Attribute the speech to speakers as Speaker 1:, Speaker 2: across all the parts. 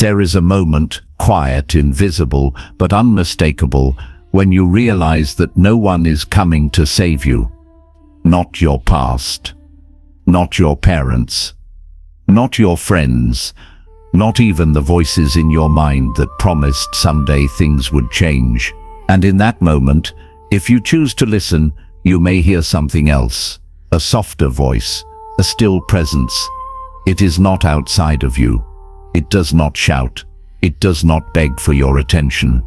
Speaker 1: There is a moment, quiet, invisible, but unmistakable, when you realize that no one is coming to save you. Not your past, not your parents, not your friends, not even the voices in your mind that promised someday things would change. And in that moment, if you choose to listen, you may hear something else, a softer voice, a still presence. It is not outside of you. It does not shout. It does not beg for your attention.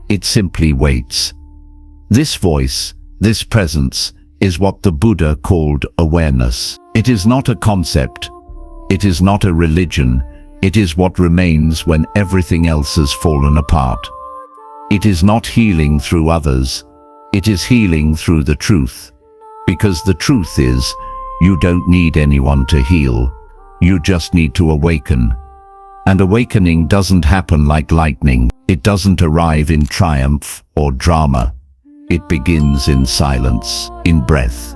Speaker 1: It simply waits. This voice, this presence, is what the Buddha called awareness. It is not a concept. It is not a religion. It is what remains when everything else has fallen apart. It is not healing through others. It is healing through the truth. Because the truth is, you don't need anyone to heal. You just need to awaken. And awakening doesn't happen like lightning. It doesn't arrive in triumph or drama. It begins in silence, in breath,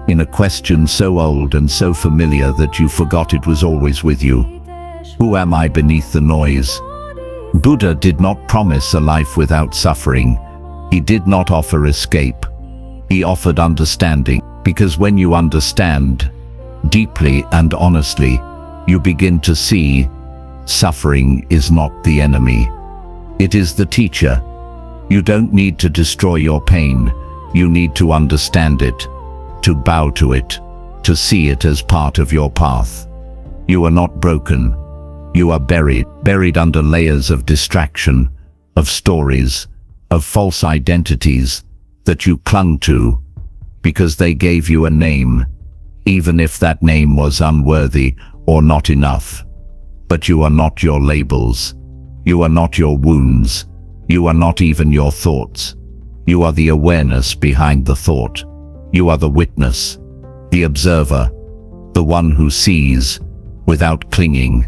Speaker 1: in a question so old and so familiar that you forgot it was always with you. Who am I beneath the noise? Buddha did not promise a life without suffering. He did not offer escape. He offered understanding, because when you understand, deeply and honestly, you begin to see suffering is not the enemy. It is the teacher. You don't need to destroy your pain. You need to understand it, to bow to it, to see it as part of your path. You are not broken. You are buried under layers of distraction, of stories, of false identities that you clung to because they gave you a name, even if that name was unworthy or not enough. But you are not your labels. You are not your wounds. You are not even your thoughts. You are the awareness behind the thought. You are the witness, the observer, the one who sees without clinging,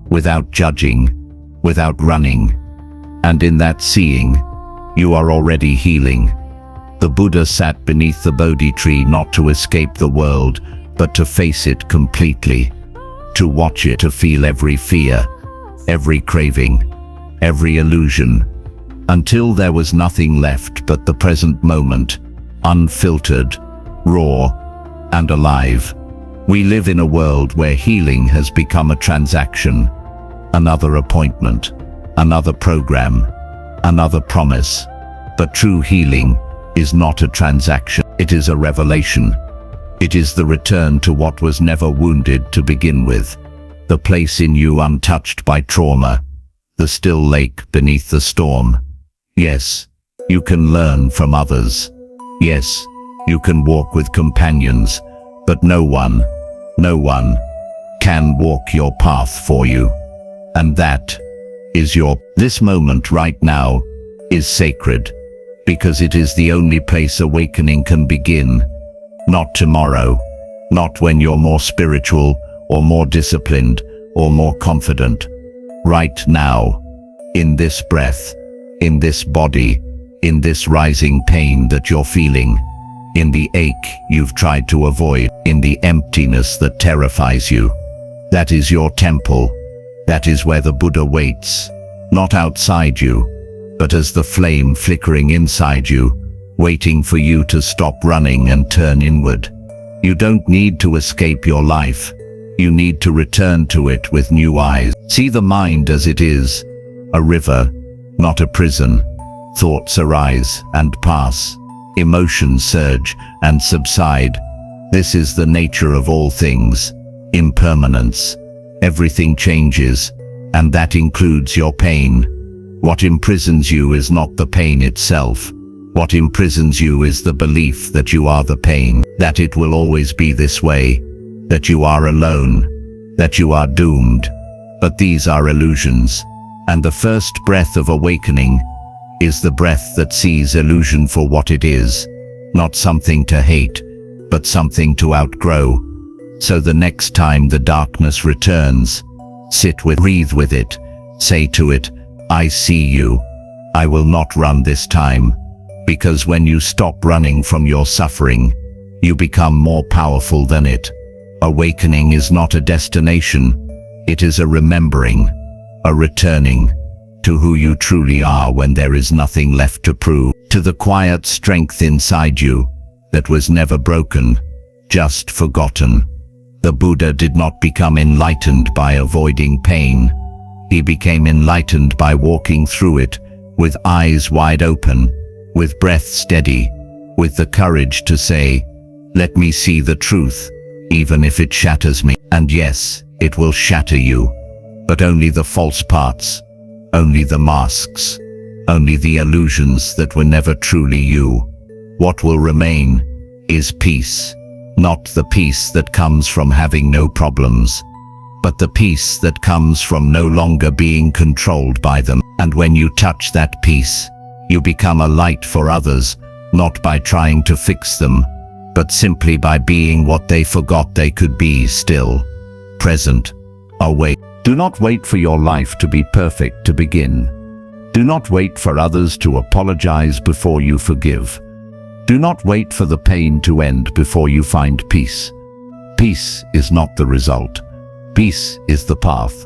Speaker 1: without judging, without running. And in that seeing, you are already healing. The Buddha sat beneath the Bodhi tree not to escape the world, but to face it completely, to watch it, to feel every fear, every craving, every illusion, until there was nothing left but the present moment, unfiltered, raw, and alive. We live in a world where healing has become a transaction, another appointment, another program, another promise. But true healing is not a transaction. It is a revelation. It is the return to what was never wounded to begin with, the place in you untouched by trauma, the still lake beneath the storm. Yes, you can learn from others. Yes, you can walk with companions, but no one can walk your path for you. And that is this moment right now is sacred, because it is the only place awakening can begin. Not tomorrow, not when you're more spiritual or more disciplined or more confident. Right now, in this breath, in this body, in this rising pain that you're feeling, in the ache you've tried to avoid, in the emptiness that terrifies you. That is your temple. That is where the Buddha waits, not outside you, but as the flame flickering inside you, waiting for you to stop running and turn inward. You don't need to escape your life. You need to return to it with new eyes. See the mind as it is, a river, not a prison. Thoughts arise and pass. Emotions surge and subside. This is the nature of all things. Impermanence. Everything changes, and that includes your pain. What imprisons you is not the pain itself. What imprisons you is the belief that you are the pain, that it will always be this way, that you are alone, that you are doomed. But these are illusions, and the first breath of awakening is the breath that sees illusion for what it is, not something to hate, but something to outgrow. So the next time the darkness returns, breathe with it, say to it, I see you. I will not run this time. Because when you stop running from your suffering, you become more powerful than it. Awakening is not a destination, it is a remembering. a returning to who you truly are when there is nothing left to prove, to the quiet strength inside you that was never broken, just forgotten. The Buddha did not become enlightened by avoiding pain. He became enlightened by walking through it with eyes wide open, with breath steady, with the courage to say, "Let me see the truth, even if it shatters me." And yes, it will shatter you, but only the false parts, only the masks, only the illusions that were never truly you. What will remain is peace, not the peace that comes from having no problems, but the peace that comes from no longer being controlled by them. And when you touch that peace, you become a light for others, not by trying to fix them, but simply by being what they forgot they could be, still, present, awake. Do not wait for your life to be perfect to begin. Do not wait for others to apologize before you forgive. Do not wait for the pain to end before you find peace. Peace is not the result. Peace is the path.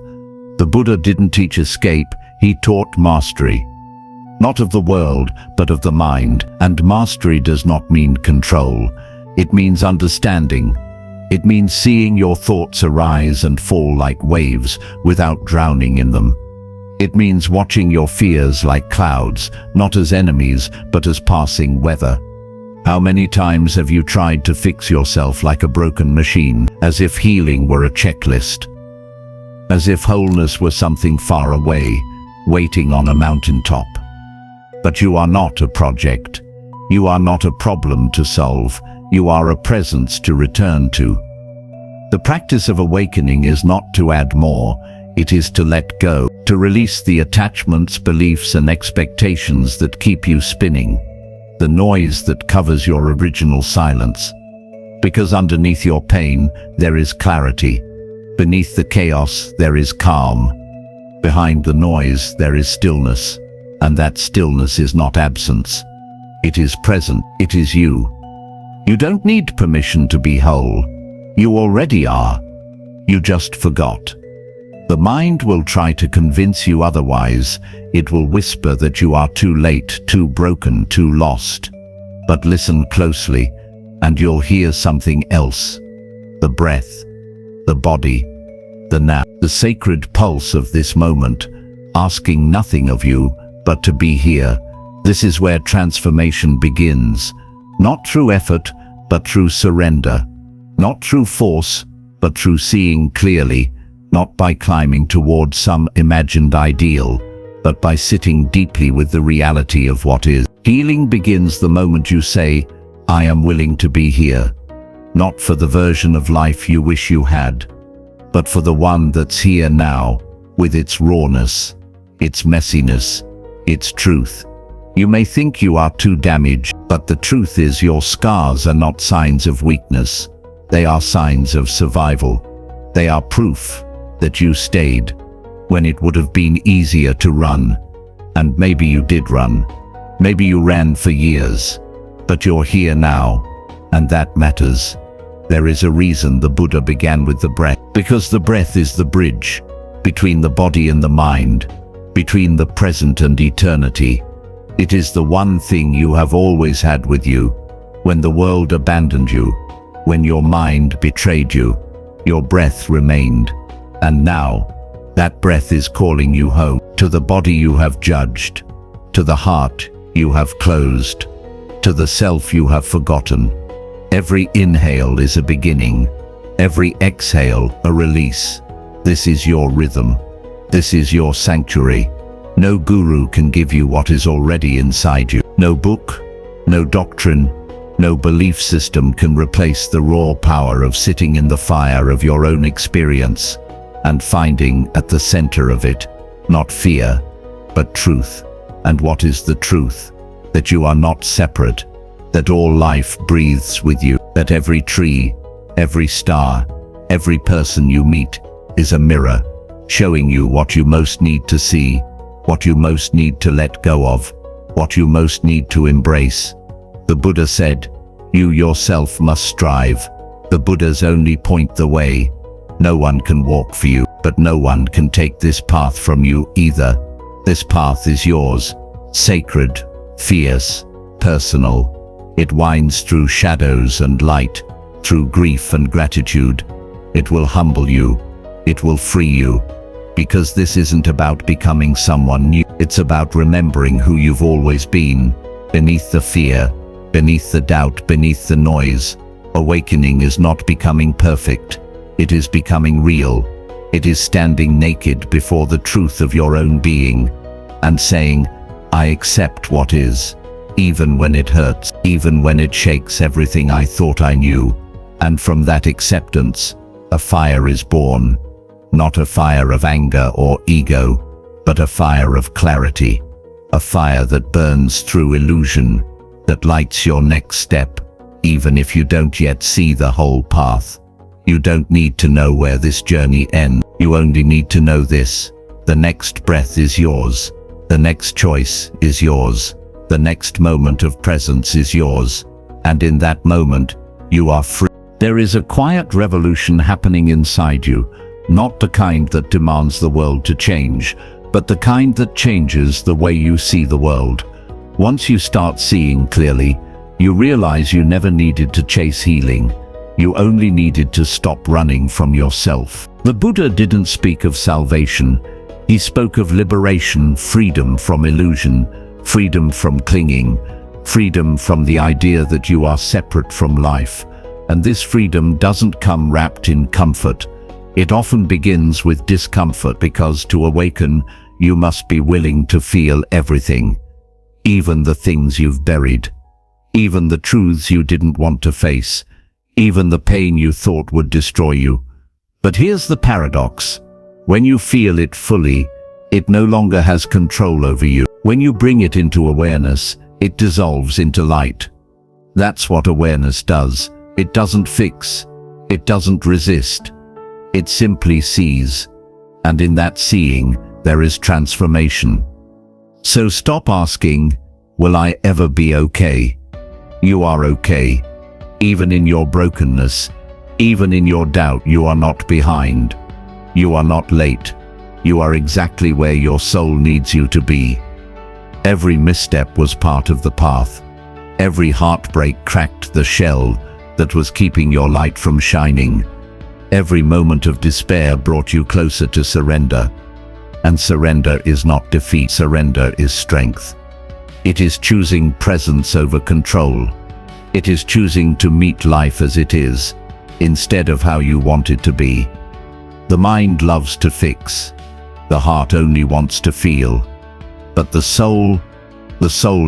Speaker 1: The Buddha didn't teach escape, he taught mastery. Not of the world, but of the mind. And mastery does not mean control. It means understanding. It means seeing your thoughts arise and fall like waves without drowning in them. It means watching your fears like clouds, not as enemies, but as passing weather. How many times have you tried to fix yourself like a broken machine, as if healing were a checklist? As if wholeness were something far away, waiting on a mountaintop. But you are not a project. You are not a problem to solve. You are a presence to return to. The practice of awakening is not to add more, it is to let go, to release the attachments, beliefs, and expectations that keep you spinning, the noise that covers your original silence. Because underneath your pain, there is clarity. Beneath the chaos, there is calm. Behind the noise, there is stillness. And that stillness is not absence. It is present. It is you. You don't need permission to be whole. You already are. You just forgot. The mind will try to convince you otherwise. It will whisper that you are too late, too broken, too lost. But listen closely, and you'll hear something else. The breath, the body, the now, the sacred pulse of this moment, asking nothing of you but to be here. This is where transformation begins, not through effort, but through surrender, not through force, but through seeing clearly, not by climbing towards some imagined ideal, but by sitting deeply with the reality of what is. Healing begins the moment you say, "I am willing to be here," not for the version of life you wish you had, but for the one that's here now, with its rawness, its messiness, its truth. You may think you are too damaged, but the truth is your scars are not signs of weakness. They are signs of survival. They are proof that you stayed when it would have been easier to run. And maybe you did run. Maybe you ran for years. But you're here now, and that matters. There is a reason the Buddha began with the breath, because the breath is the bridge between the body and the mind, between the present and eternity. It is the one thing you have always had with you. When the world abandoned you, when your mind betrayed you, your breath remained. And now, that breath is calling you home, to the body you have judged, to the heart you have closed, to the self you have forgotten. Every inhale is a beginning, every exhale a release. This is your rhythm. This is your sanctuary. No guru can give you what is already inside you. No book, no doctrine, no belief system can replace the raw power of sitting in the fire of your own experience and finding at the center of it, not fear, but truth. And what is the truth? That you are not separate, that all life breathes with you, that every tree, every star, every person you meet is a mirror, showing you what you most need to see, what you most need to let go of, what you most need to embrace. The Buddha said, "You yourself must strive." The Buddhas only point the way. No one can walk for you. But no one can take this path from you either. This path is yours, sacred, fierce, personal. It winds through shadows and light, through grief and gratitude. It will humble you. It will free you. Because this isn't about becoming someone new. It's about remembering who you've always been, beneath the fear, beneath the doubt, beneath the noise. Awakening is not becoming perfect. It is becoming real. It is standing naked before the truth of your own being and saying, I accept what is, even when it hurts, even when it shakes everything I thought I knew. And from that acceptance, a fire is born. Not a fire of anger or ego, but a fire of clarity. A fire that burns through illusion, that lights your next step, even if you don't yet see the whole path. You don't need to know where this journey ends. You only need to know this. The next breath is yours. The next choice is yours. The next moment of presence is yours. And in that moment, you are free. There is a quiet revolution happening inside you, not the kind that demands the world to change, but the kind that changes the way you see the world. Once you start seeing clearly, you realize you never needed to chase healing. You only needed to stop running from yourself. The Buddha didn't speak of salvation. He spoke of liberation, freedom from illusion, freedom from clinging, freedom from the idea that you are separate from life. And this freedom doesn't come wrapped in comfort. It often begins with discomfort, because to awaken, you must be willing to feel everything, even the things you've buried, even the truths you didn't want to face, even the pain you thought would destroy you. But here's the paradox. When you feel it fully, it no longer has control over you. When you bring it into awareness, it dissolves into light. That's what awareness does. It doesn't fix. It doesn't resist. It simply sees. And in that seeing, there is transformation. So stop asking, will I ever be okay? You are okay. Even in your brokenness, even in your doubt, you are not behind. You are not late. You are exactly where your soul needs you to be. Every misstep was part of the path. Every heartbreak cracked the shell that was keeping your light from shining. Every moment of despair brought you closer to surrender. And surrender is not defeat. Surrender is strength. It is choosing presence over control. It is choosing to meet life as it is, instead of how you want it to be. The mind loves to fix. The heart only wants to feel. But the soul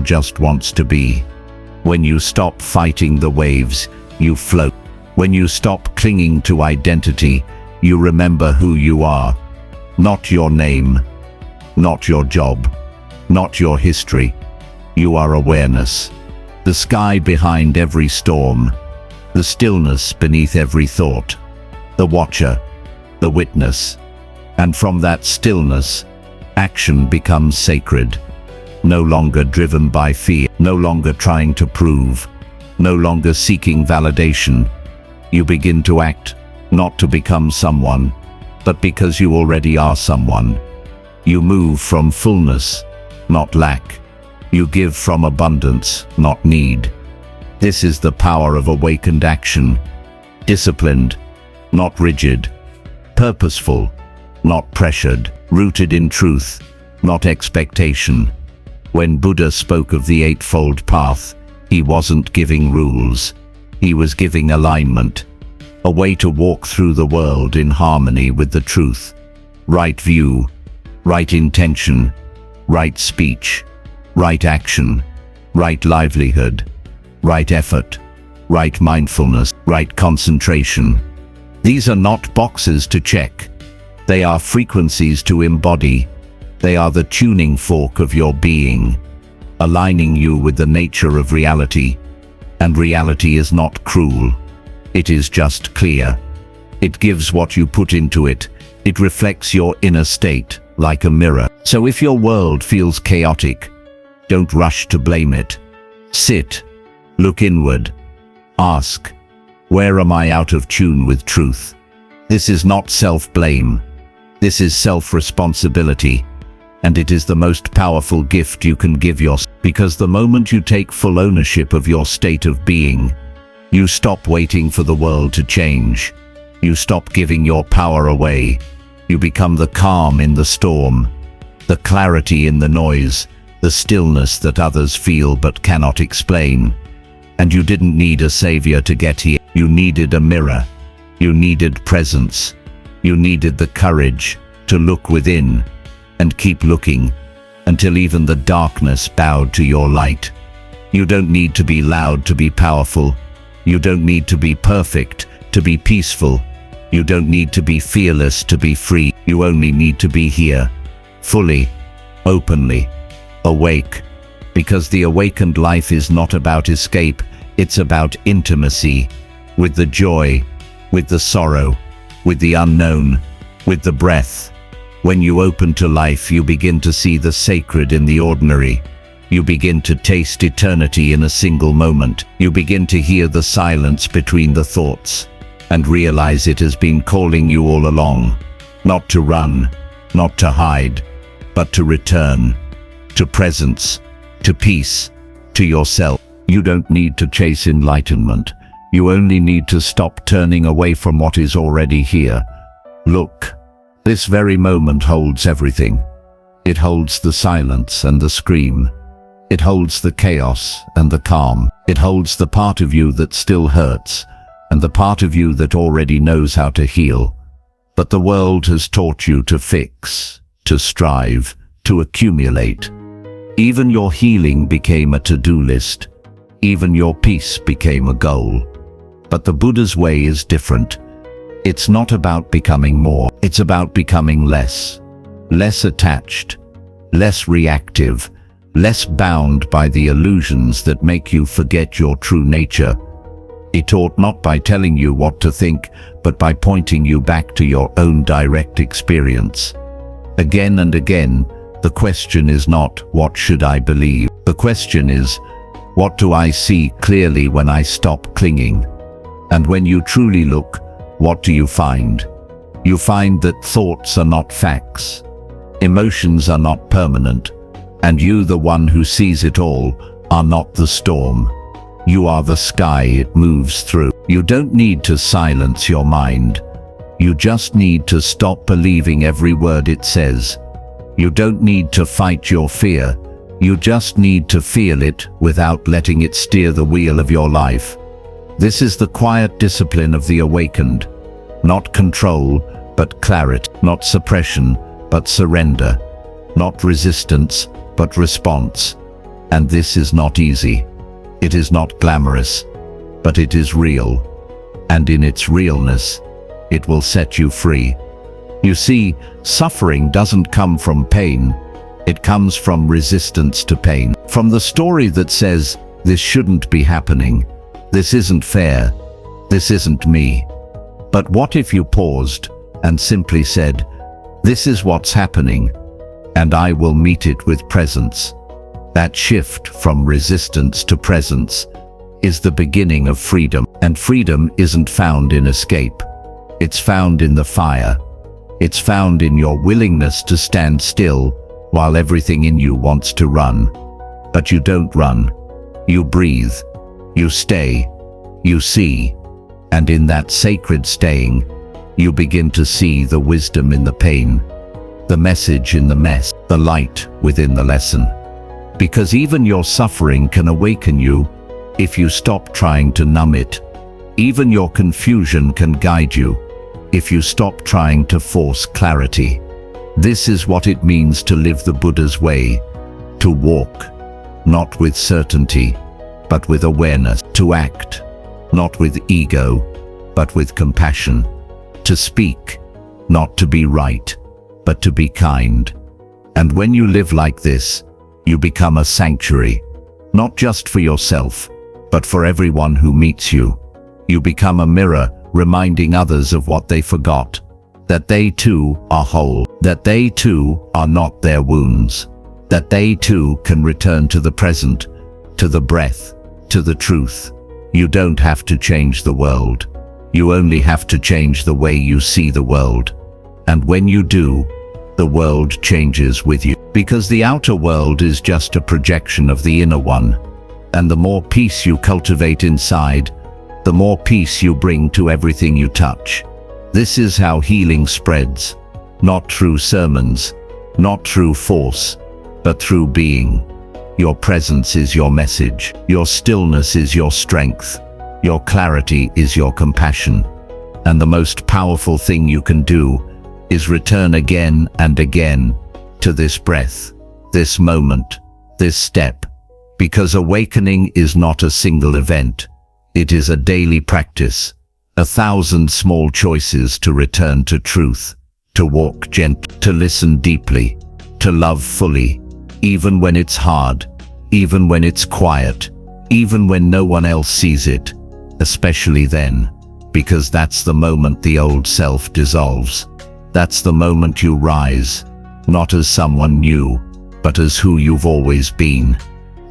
Speaker 1: just wants to be. When you stop fighting the waves, you float. When you stop clinging to identity, you remember who you are. Not your name, not your job, not your history. You are awareness. The sky behind every storm, the stillness beneath every thought, the watcher, the witness. And from that stillness, action becomes sacred. No longer driven by fear, no longer trying to prove, no longer seeking validation. You begin to act, not to become someone, but because you already are someone. You move from fullness, not lack. You give from abundance, not need. This is the power of awakened action. Disciplined, not rigid. Purposeful, not pressured. Rooted in truth, not expectation. When Buddha spoke of the Eightfold Path, he wasn't giving rules. He was giving alignment. A way to walk through the world in harmony with the truth. Right view, right intention, right speech, right action, right livelihood, right effort, right mindfulness, right concentration. These are not boxes to check. They are frequencies to embody. They are the tuning fork of your being, aligning you with the nature of reality. And reality is not cruel. It is just clear. It gives what you put into it. It reflects your inner state like a mirror. So if your world feels chaotic, don't rush to blame it. Sit, look inward, ask, where am I out of tune with truth? This is not self-blame. This is self-responsibility, and it is the most powerful gift you can give yourself, because the moment you take full ownership of your state of being, you stop waiting for the world to change. You stop giving your power away. You become the calm in the storm, the clarity in the noise, the stillness that others feel but cannot explain. And you didn't need a savior to get here. You needed a mirror. You needed presence. You needed the courage to look within and keep looking until even the darkness bowed to your light. You don't need to be loud to be powerful. You don't need to be perfect to be peaceful. You don't need to be fearless to be free. You only need to be here, fully, openly, awake. Because the awakened life is not about escape, it's about intimacy, with the joy, with the sorrow, with the unknown, with the breath. When you open to life, you begin to see the sacred in the ordinary. You begin to taste eternity in a single moment. You begin to hear the silence between the thoughts and realize it has been calling you all along. Not to run, not to hide, but to return, to presence, to peace, to yourself. You don't need to chase enlightenment. You only need to stop turning away from what is already here. Look, this very moment holds everything. It holds the silence and the scream. It holds the chaos and the calm. It holds the part of you that still hurts, and the part of you that already knows how to heal. But the world has taught you to fix, to strive, to accumulate. Even your healing became a to-do list. Even your peace became a goal. But the Buddha's way is different. It's not about becoming more. It's about becoming less. Less attached, less reactive, less bound by the illusions that make you forget your true nature. He taught not by telling you what to think, but by pointing you back to your own direct experience. Again and again, the question is not, what should I believe? The question is, what do I see clearly when I stop clinging? And when you truly look, what do you find? You find that thoughts are not facts. Emotions are not permanent. And you, the one who sees it all, are not the storm. You are the sky it moves through. You don't need to silence your mind. You just need to stop believing every word it says. You don't need to fight your fear. You just need to feel it without letting it steer the wheel of your life. This is the quiet discipline of the awakened. Not control, but clarity. Not suppression, but surrender. Not resistance, but response. And this is not easy. It is not glamorous, but it is real. And in its realness, it will set you free. You see, suffering doesn't come from pain. It comes from resistance to pain. From the story that says, this shouldn't be happening. This isn't fair. This isn't me. But what if you paused and simply said, this is what's happening, and I will meet it with presence. That shift from resistance to presence is the beginning of freedom. And freedom isn't found in escape. It's found in the fire. It's found in your willingness to stand still while everything in you wants to run. But you don't run. You breathe. You stay. You see. And in that sacred staying, you begin to see the wisdom in the pain, the message in the mess, the light within the lesson. Because even your suffering can awaken you if you stop trying to numb it. Even your confusion can guide you if you stop trying to force clarity. This is what it means to live the Buddha's way, to walk, not with certainty, but with awareness, to act, not with ego, but with compassion, to speak, not to be right, but to be kind. And when you live like this, you become a sanctuary, not just for yourself, but for everyone who meets you. You become a mirror, reminding others of what they forgot, that they too are whole, that they too are not their wounds, that they too can return to the present, to the breath, to the truth. You don't have to change the world. You only have to change the way you see the world. And when you do, the world changes with you. Because the outer world is just a projection of the inner one. And the more peace you cultivate inside, the more peace you bring to everything you touch. This is how healing spreads. Not through sermons, not through force, but through being. Your presence is your message. Your stillness is your strength. Your clarity is your compassion. And the most powerful thing you can do is return again and again to this breath, this moment, this step. Because awakening is not a single event. It is a daily practice, 1,000 small choices to return to truth, to walk gently, to listen deeply, to love fully, even when it's hard, even when it's quiet, even when no one else sees it, especially then, because that's the moment the old self dissolves. That's the moment you rise, not as someone new, but as who you've always been.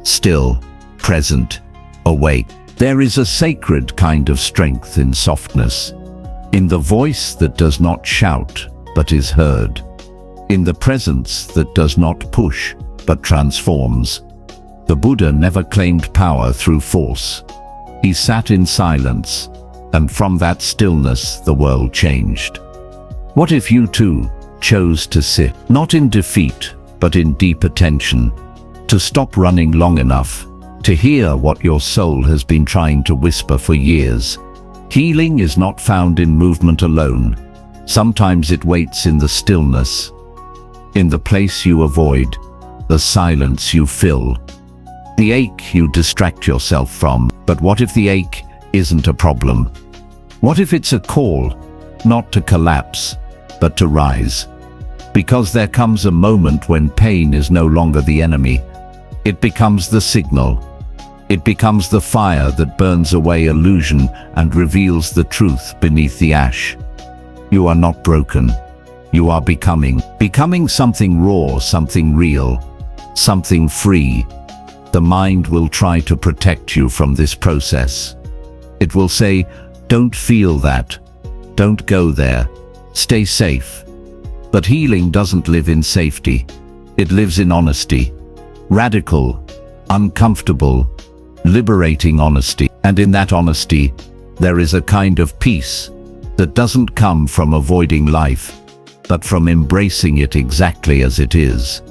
Speaker 1: Still, present, awake. There is a sacred kind of strength in softness, in the voice that does not shout, but is heard, in the presence that does not push, but transforms. The Buddha never claimed power through force. He sat in silence, and from that stillness the world changed. What if you too chose to sit, not in defeat, but in deep attention, to stop running long enough, to hear what your soul has been trying to whisper for years? Healing is not found in movement alone. Sometimes it waits in the stillness, in the place you avoid, the silence you fill, the ache you distract yourself from. But what if the ache isn't a problem? What if it's a call, not to collapse, but to rise? Because there comes a moment when pain is no longer the enemy. It becomes the signal. It becomes the fire that burns away illusion and reveals the truth beneath the ash. You are not broken. You are becoming something raw, something real, something free. The mind will try to protect you from this process. It will say, don't feel that. Don't go there. Stay safe. But healing doesn't live in safety. It lives in honesty. Radical, uncomfortable, liberating honesty. And in that honesty, there is a kind of peace that doesn't come from avoiding life, but from embracing it exactly as it is.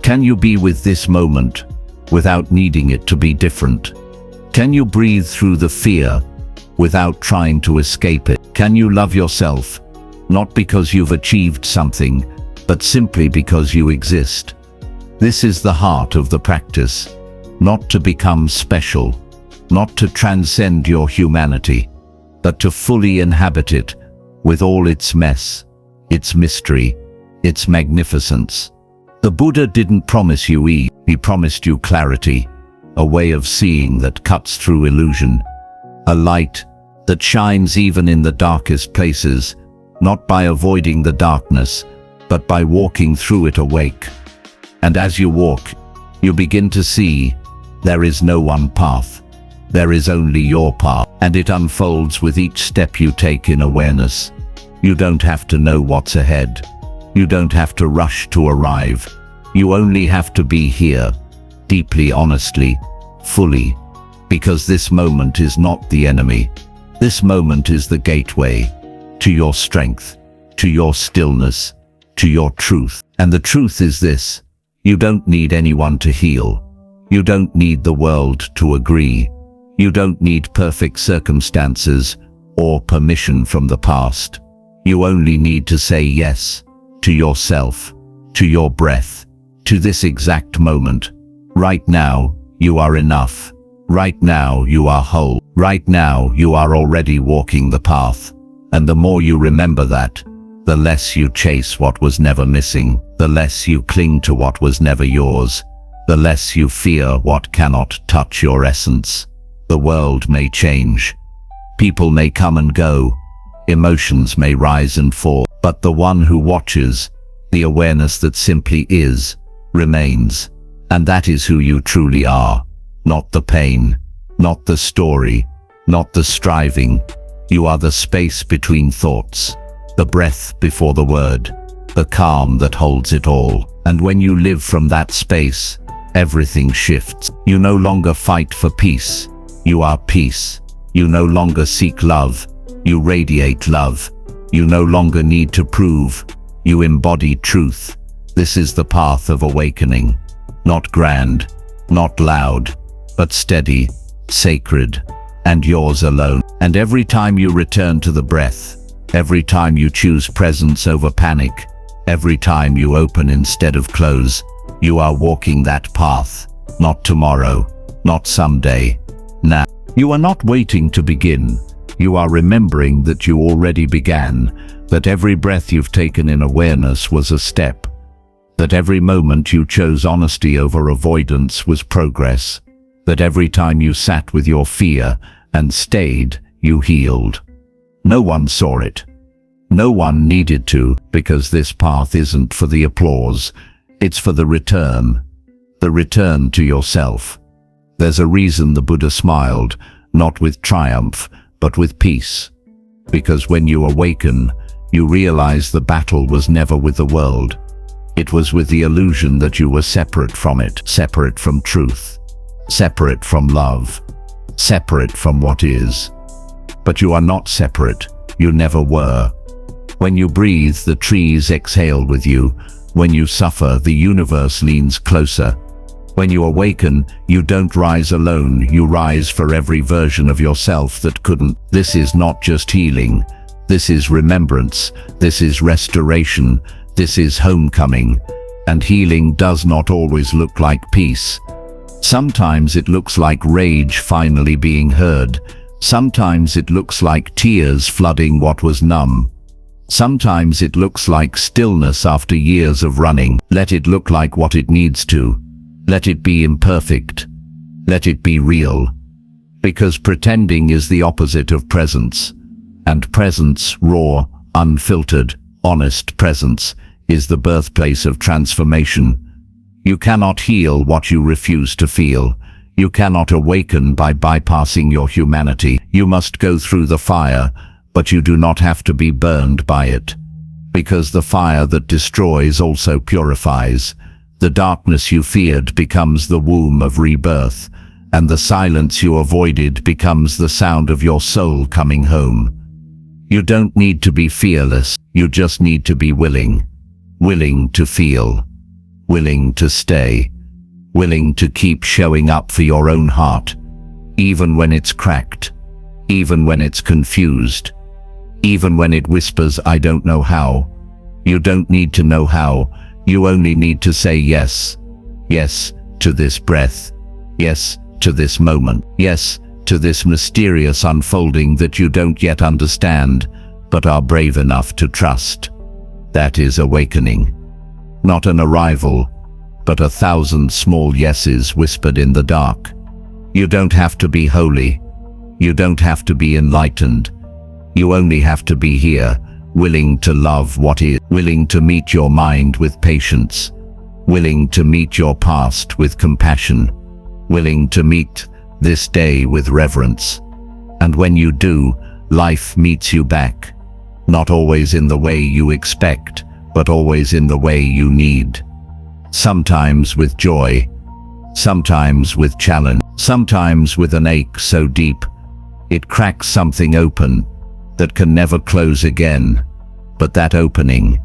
Speaker 1: Can you be with this moment without needing it to be different? Can you breathe through the fear without trying to escape it? Can you love yourself, not because you've achieved something, but simply because you exist? This is the heart of the practice, not to become special, not to transcend your humanity, but to fully inhabit it with all its mess, its mystery, its magnificence. The Buddha didn't promise you ease, he promised you clarity, a way of seeing that cuts through illusion, a light that shines even in the darkest places, not by avoiding the darkness, but by walking through it awake. And as you walk, you begin to see there is no one path. There is only your path, and it unfolds with each step you take in awareness. You don't have to know what's ahead. You don't have to rush to arrive. You only have to be here, deeply, honestly, fully, because this moment is not the enemy. This moment is the gateway to your strength, to your stillness, to your truth. And the truth is this: you don't need anyone to heal. You don't need the world to agree. You don't need perfect circumstances or permission from the past. You only need to say yes to yourself, to your breath, to this exact moment. Right now, you are enough. Right now, you are whole. Right now, you are already walking the path. And the more you remember that, the less you chase what was never missing, the less you cling to what was never yours, the less you fear what cannot touch your essence. The world may change. People may come and go. Emotions may rise and fall. But the one who watches, the awareness that simply is, remains. And that is who you truly are. Not the pain, not the story, not the striving. You are the space between thoughts. the breath before the word, the calm that holds it all. And when you live from that space, everything shifts. You no longer fight for peace. You are peace. You no longer seek love. You radiate love. You no longer need to prove. You embody truth. This is the path of awakening. Not grand, not loud, but steady, sacred, and yours alone. And every time you return to the breath, every time you choose presence over panic, every time you open instead of close, you are walking that path. Not tomorrow, not someday, now. You are not waiting to begin. You are remembering that you already began, that every breath you've taken in awareness was a step, that every moment you chose honesty over avoidance was progress, that every time you sat with your fear and stayed, you healed. No one saw it. No one needed to, because this path isn't for the applause, it's for the return to yourself. There's a reason the Buddha smiled, not with triumph, but with peace. Because when you awaken, you realize the battle was never with the world. It was with the illusion that you were separate from it, separate from truth, separate from love, separate from what is. But you are not separate. You never were. When you breathe, the trees exhale with you. When you suffer, the universe leans closer. When you awaken, you don't rise alone. You rise for every version of yourself that couldn't. This is not just healing. This is remembrance. This is restoration. This is homecoming. And healing does not always look like peace. Sometimes it looks like rage finally being heard. Sometimes it looks like tears flooding what was numb. Sometimes it looks like stillness after years of running. Let it look like what it needs to. Let it be imperfect. Let it be real. Because pretending is the opposite of presence. And presence, raw, unfiltered, honest presence, is the birthplace of transformation. You cannot heal what you refuse to feel. You cannot awaken by bypassing your humanity. You must go through the fire, but you do not have to be burned by it. Because the fire that destroys also purifies. The darkness you feared becomes the womb of rebirth, and the silence you avoided becomes the sound of your soul coming home. You don't need to be fearless, you just need to be willing. Willing to feel. Willing to stay. Willing to keep showing up for your own heart, even when it's cracked, even when it's confused, even when it whispers, "I don't know how." You don't need to know how. You only need to say yes. Yes to this breath. Yes to this moment. Yes to this mysterious unfolding that you don't yet understand, but are brave enough to trust. That is awakening. Not an arrival, but 1,000 small yeses whispered in the dark. You don't have to be holy. You don't have to be enlightened. You only have to be here, willing to love what is, willing to meet your mind with patience, willing to meet your past with compassion, willing to meet this day with reverence. And when you do, life meets you back, not always in the way you expect, but always in the way you need. Sometimes with joy, sometimes with challenge, sometimes with an ache so deep it cracks something open that can never close again. But that opening,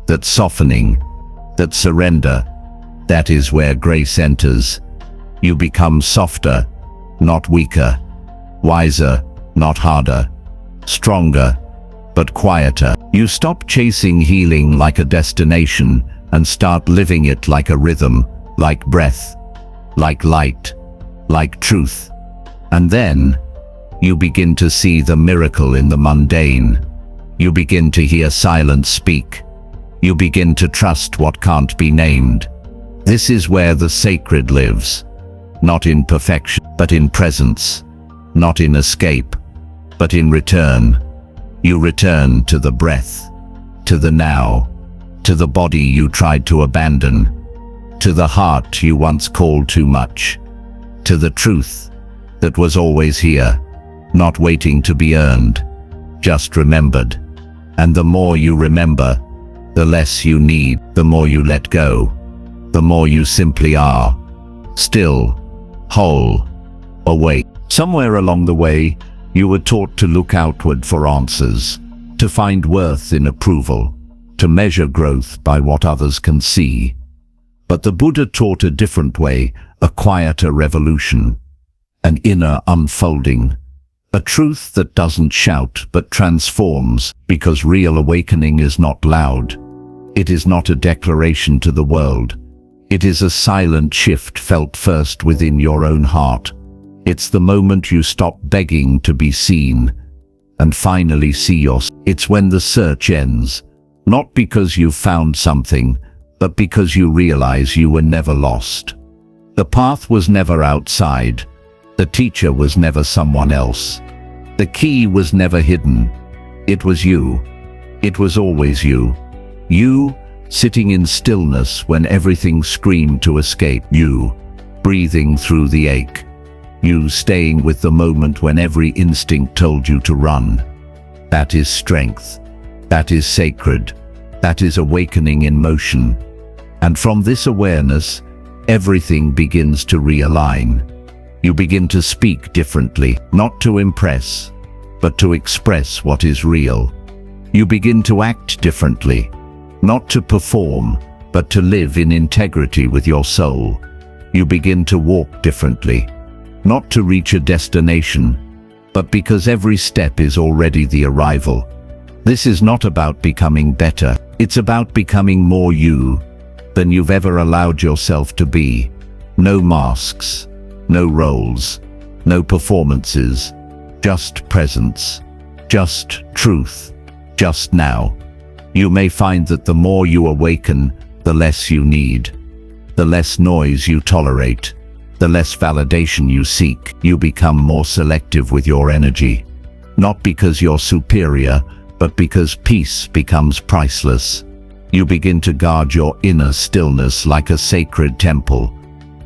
Speaker 1: that softening, that surrender, that is where grace enters. You become softer, not weaker, wiser, not harder, stronger, but quieter. You stop chasing healing like a destination and start living it like a rhythm, like breath, like light, like truth. And then you begin to see the miracle in the mundane. You begin to hear silence speak. You begin to trust what can't be named. This is where the sacred lives, not in perfection, but in presence, not in escape, but in return. You return to the breath, to the now, to the body you tried to abandon, to the heart you once called too much, to the truth that was always here, not waiting to be earned, just remembered. And the more you remember, the less you need, the more you let go, the more you simply are, still, whole, awake. Somewhere along the way, you were taught to look outward for answers, to find worth in approval, to measure growth by what others can see. But the Buddha taught a different way, a quieter revolution, an inner unfolding, a truth that doesn't shout but transforms, because real awakening is not loud. It is not a declaration to the world. It is a silent shift felt first within your own heart. It's the moment you stop begging to be seen and finally see yourself. It's when the search ends, not because you've found something, but because you realize you were never lost. The path was never outside. The teacher was never someone else. The key was never hidden. It was you. It was always you. You, sitting in stillness when everything screamed to escape. You, breathing through the ache. You, staying with the moment when every instinct told you to run. That is strength. That is sacred. That is awakening in motion. And from this awareness, everything begins to realign. You begin to speak differently, not to impress, but to express what is real. You begin to act differently, not to perform, but to live in integrity with your soul. You begin to walk differently, not to reach a destination, but because every step is already the arrival. This is not about becoming better, it's about becoming more you than you've ever allowed yourself to be. No masks, no roles, no performances, just presence, just truth, just now. You may find that the more you awaken, the less you need, the less noise you tolerate, the less validation you seek. You become more selective with your energy, not because you're superior, but because peace becomes priceless. You begin to guard your inner stillness like a sacred temple,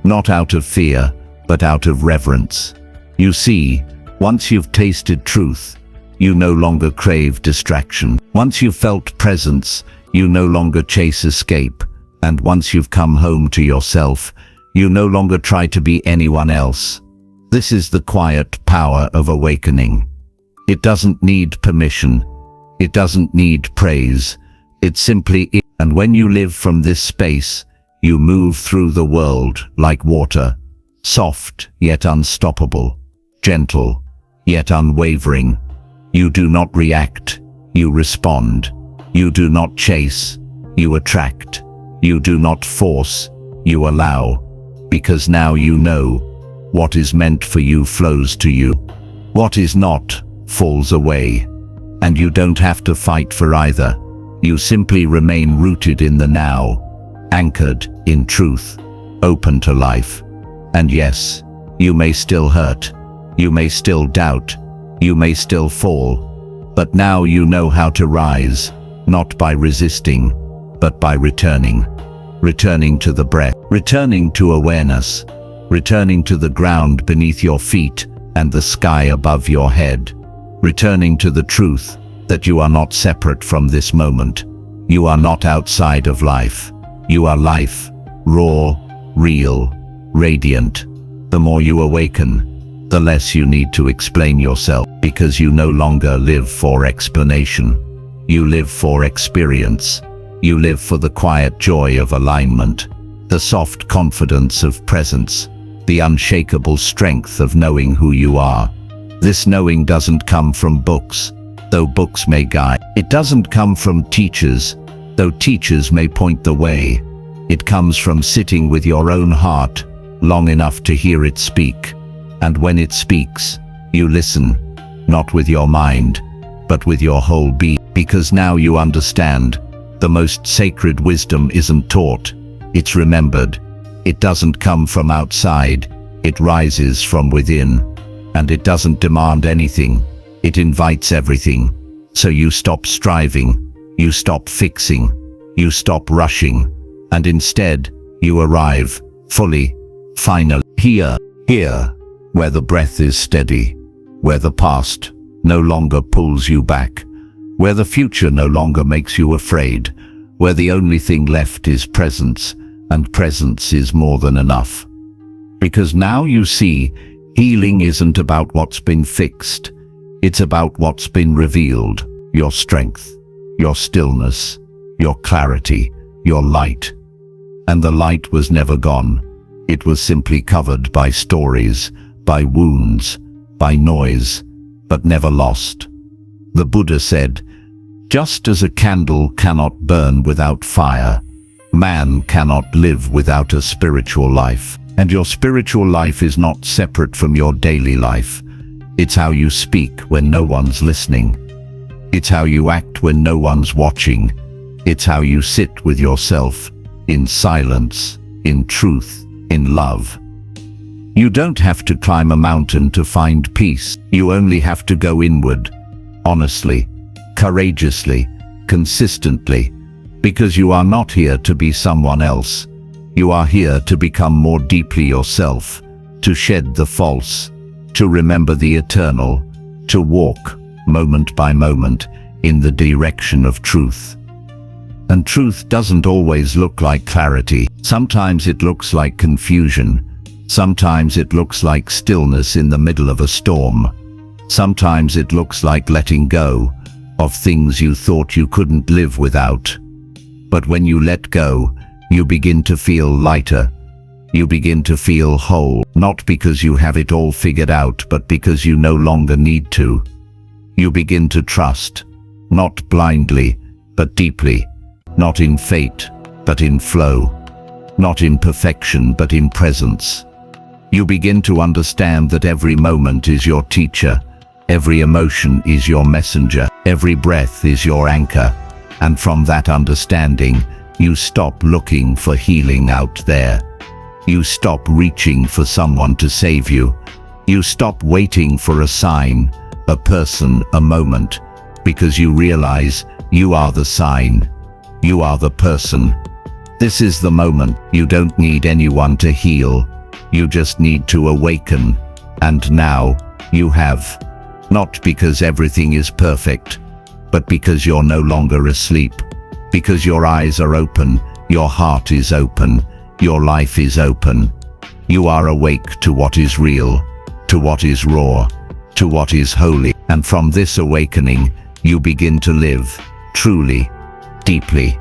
Speaker 1: not out of fear, but out of reverence. You see, once you've tasted truth, you no longer crave distraction. Once you've felt presence, you no longer chase escape. And once you've come home to yourself, you no longer try to be anyone else. This is the quiet power of awakening. It doesn't need permission. It doesn't need praise. It simply is. And when you live from this space, you move through the world like water, soft yet unstoppable, gentle yet unwavering. You do not react, you respond. You do not chase, you attract. You do not force, you allow. Because now you know, what is meant for you flows to you. What is not, falls away. And you don't have to fight for either. You simply remain rooted in the now, anchored in truth, open to life. And yes, you may still hurt, you may still doubt, you may still fall, but now you know how to rise, not by resisting, but by returning. Returning to the breath, returning to awareness, returning to the ground beneath your feet and the sky above your head, returning to the truth that you are not separate from this moment. You are not outside of life. You are life, raw, real, radiant. The more you awaken, the less you need to explain yourself, because you no longer live for explanation. You live for experience. You live for the quiet joy of alignment, the soft confidence of presence, the unshakable strength of knowing who you are. This knowing doesn't come from books, though books may guide. It doesn't come from teachers, though teachers may point the way. It comes from sitting with your own heart long enough to hear it speak. And when it speaks, you listen, not with your mind, but with your whole being. Because now you understand, the most sacred wisdom isn't taught, it's remembered. It doesn't come from outside, it rises from within. And it doesn't demand anything, it invites everything. So you stop striving, you stop fixing, you stop rushing, and instead, you arrive, fully, finally, here, where the breath is steady, where the past no longer pulls you back, where the future no longer makes you afraid, where the only thing left is presence, and presence is more than enough. Because now you see, healing isn't about what's been fixed, it's about what's been revealed, your strength, your stillness, your clarity, your light. And the light was never gone. It was simply covered by stories, by wounds, by noise, but never lost. The Buddha said, "Just as a candle cannot burn without fire, man cannot live without a spiritual life." And your spiritual life is not separate from your daily life. It's how you speak when no one's listening. It's how you act when no one's watching. It's how you sit with yourself, in silence, in truth, in love. You don't have to climb a mountain to find peace. You only have to go inward, honestly, courageously, consistently, because you are not here to be someone else. You are here to become more deeply yourself, to shed the false, to remember the eternal, to walk, moment by moment, in the direction of truth. And truth doesn't always look like clarity. Sometimes it looks like confusion. Sometimes it looks like stillness in the middle of a storm. Sometimes it looks like letting go of things you thought you couldn't live without. But when you let go, you begin to feel lighter. You begin to feel whole, not because you have it all figured out, but because you no longer need to. You begin to trust, not blindly, but deeply, not in fate, but in flow, not in perfection, but in presence. You begin to understand that every moment is your teacher, every emotion is your messenger, every breath is your anchor, and from that understanding, you stop looking for healing out there. You stop reaching for someone to save you. You stop waiting for a sign, a person, a moment, because you realize you are the sign. You are the person. This is the moment. You don't need anyone to heal. You just need to awaken. And now you have. Not because everything is perfect, but because you're no longer asleep. Because your eyes are open, your heart is open, your life is open. You are awake to what is real, to what is raw, to what is holy. And from this awakening, you begin to live, truly, deeply,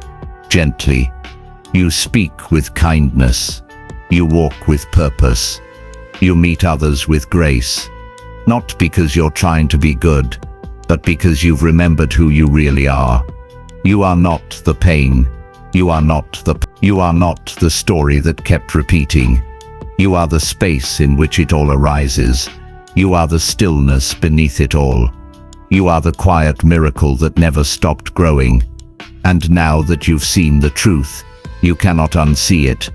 Speaker 1: gently. You speak with kindness. You walk with purpose. You meet others with grace. Not because you're trying to be good, but because you've remembered who you really are. You are not the pain. You are not the story that kept repeating. You are the space in which it all arises. You are the stillness beneath it all. You are the quiet miracle that never stopped growing. And now that you've seen the truth, you cannot unsee it.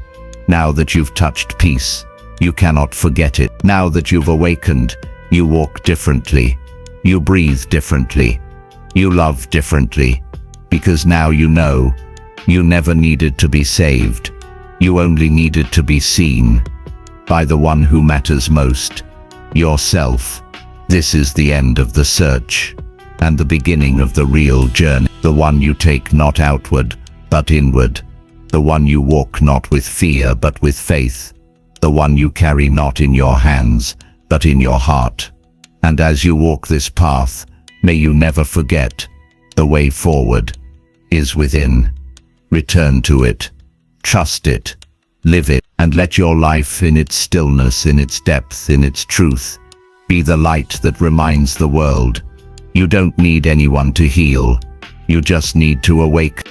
Speaker 1: Now that you've touched peace, you cannot forget it. Now that you've awakened, you walk differently. You breathe differently. You love differently. Because now you know, you never needed to be saved. You only needed to be seen by the one who matters most, yourself. This is the end of the search and the beginning of the real journey. The one you take not outward, but inward. The one you walk not with fear, but with faith. The one you carry not in your hands, but in your heart. And as you walk this path, may you never forget, the way forward is within. Return to it, trust it, live it, and let your life in its stillness, in its depth, in its truth, be the light that reminds the world. You don't need anyone to heal, you just need to awake.